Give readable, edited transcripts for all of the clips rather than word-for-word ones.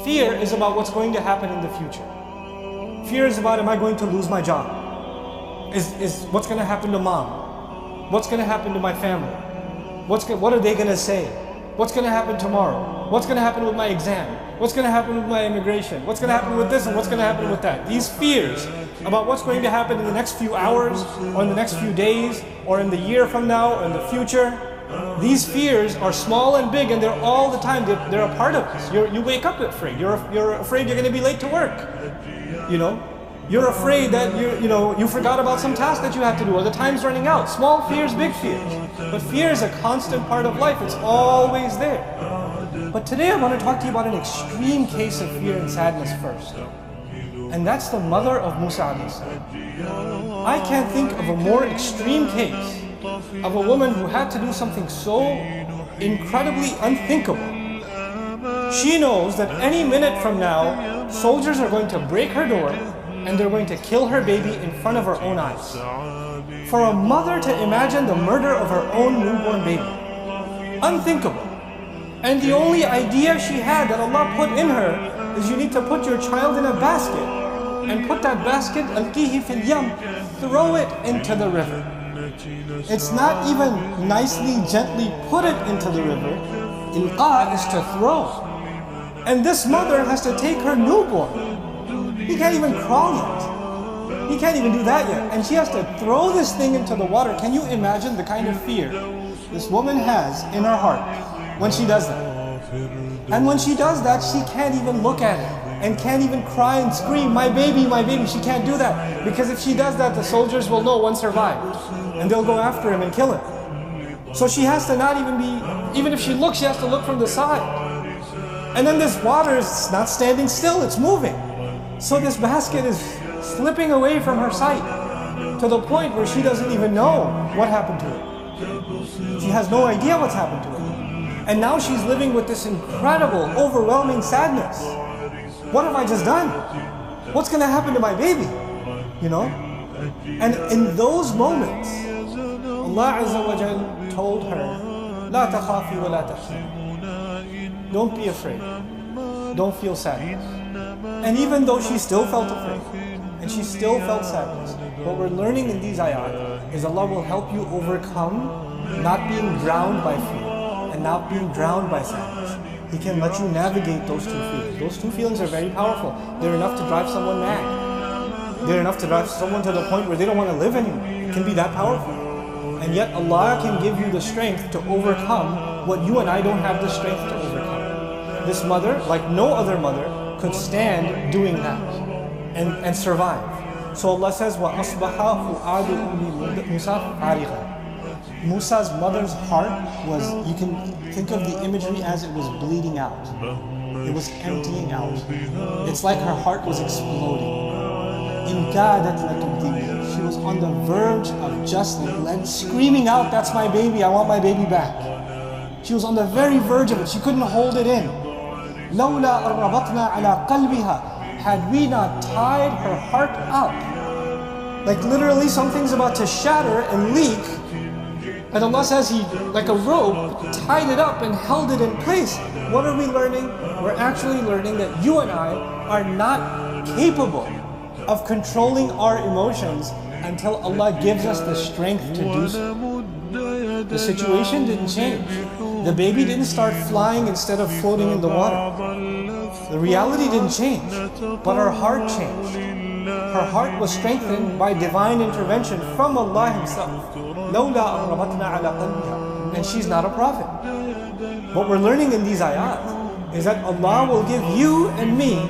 Fear is about what's going to happen in the future. Fear is about, am I going to lose my job? Is what's going to happen to mom? What's going to happen to my family? What are they going to say? What's going to happen tomorrow? What's going to happen with my exam? What's going to happen with my immigration? What's going to happen with this and what's going to happen with that? These fears about what's going to happen in the next few hours or in the next few days or in the year from now or in the future, these fears are small and big, and they're all the time. They're a part of us. You wake up afraid. You're afraid you're going to be late to work. You know, you're afraid that you forgot about some task that you have to do, or the time's running out. Small fears, big fears. But fear is a constant part of life. It's always there. But today I want to talk to you about an extreme case of fear and sadness first. And that's the mother of Musa alayhi salam. I can't think of a more extreme case of a woman who had to do something so incredibly unthinkable. She knows that any minute from now, soldiers are going to break her door and they're going to kill her baby in front of her own eyes. For a mother to imagine the murder of her own newborn baby, unthinkable. And the only idea she had that Allah put in her is you need to put your child in a basket and put that basket, alqihi fil yam, throw it into the river. It's not even nicely, gently put it into the river. Ilqa is to throw. And this mother has to take her newborn. He can't even crawl yet. He can't even do that yet. And she has to throw this thing into the water. Can you imagine the kind of fear this woman has in her heart when she does that? And when she does that, she can't even look at it and can't even cry and scream, my baby, my baby. She can't do that, because if she does that, the soldiers will know one survived and they'll go after him and kill him. So she has to not even be, even if she looks, she has to look from the side. And then this water is not standing still, it's moving. So this basket is slipping away from her sight to the point where she doesn't even know what happened to it. She has no idea what's happened to it. And now she's living with this incredible, overwhelming sadness. What have I just done? What's going to happen to my baby? You know? And in those moments, Allah Azza wa Jal told her, "La takhafi wa la tahzani." Don't be afraid. Don't feel sadness. And even though she still felt afraid, and she still felt sadness, what we're learning in these ayat is Allah will help you overcome not being drowned by fear and not being drowned by sadness. He can let you navigate those two feelings. Those two feelings are very powerful. They're enough to drive someone mad. They're enough to drive someone to the point where they don't want to live anymore. It can be that powerful. And yet Allah can give you the strength to overcome what you and I don't have the strength to overcome. This mother, like no other mother, could stand doing that and survive. So Allah says, وَأَصْبَحَ فُؤَادُ أُمِّ مُوسَى فَارِغًا. Musa's mother's heart was, you can think of the imagery as it was bleeding out. It was emptying out. It's like her heart was exploding. إِن كَادَتْ لَتُبْدِي. She was on the verge of just screaming out, that's my baby, I want my baby back. She was on the very verge of it. She couldn't hold it in. لَوْلَا أَرَّبَطْنَا عَلَىٰ قَلْبِهَا. Had we not tied her heart up, like literally something's about to shatter and leak, and Allah says He, like a rope, tied it up and held it in place. What are we learning? We're actually learning that you and I are not capable of controlling our emotions until Allah gives us the strength to do so. The situation didn't change. The baby didn't start flying instead of floating in the water. The reality didn't change, but her heart changed. Her heart was strengthened by divine intervention from Allah Himself. And she's not a prophet. What we're learning in these ayat is that Allah will give you and me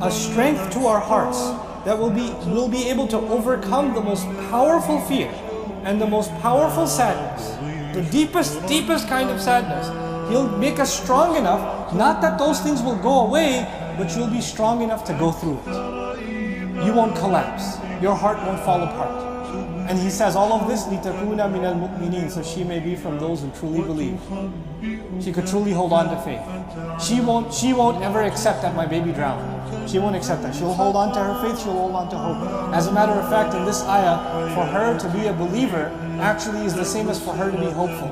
a strength to our hearts that we'll be able to overcome the most powerful fear and the most powerful sadness, the deepest kind of sadness. He'll make us strong enough, not that those things will go away, but you'll be strong enough to go through it. You won't collapse. Your heart won't fall apart. And He says all of this, لِتَكُونَ مِنَ الْمُؤْمِنِينَ, so she may be from those who truly believe. She could truly hold on to faith. She won't ever accept that my baby drowned. She won't accept that. She'll hold on to her faith, she'll hold on to hope. As a matter of fact, in this ayah, for her to be a believer actually is the same as for her to be hopeful.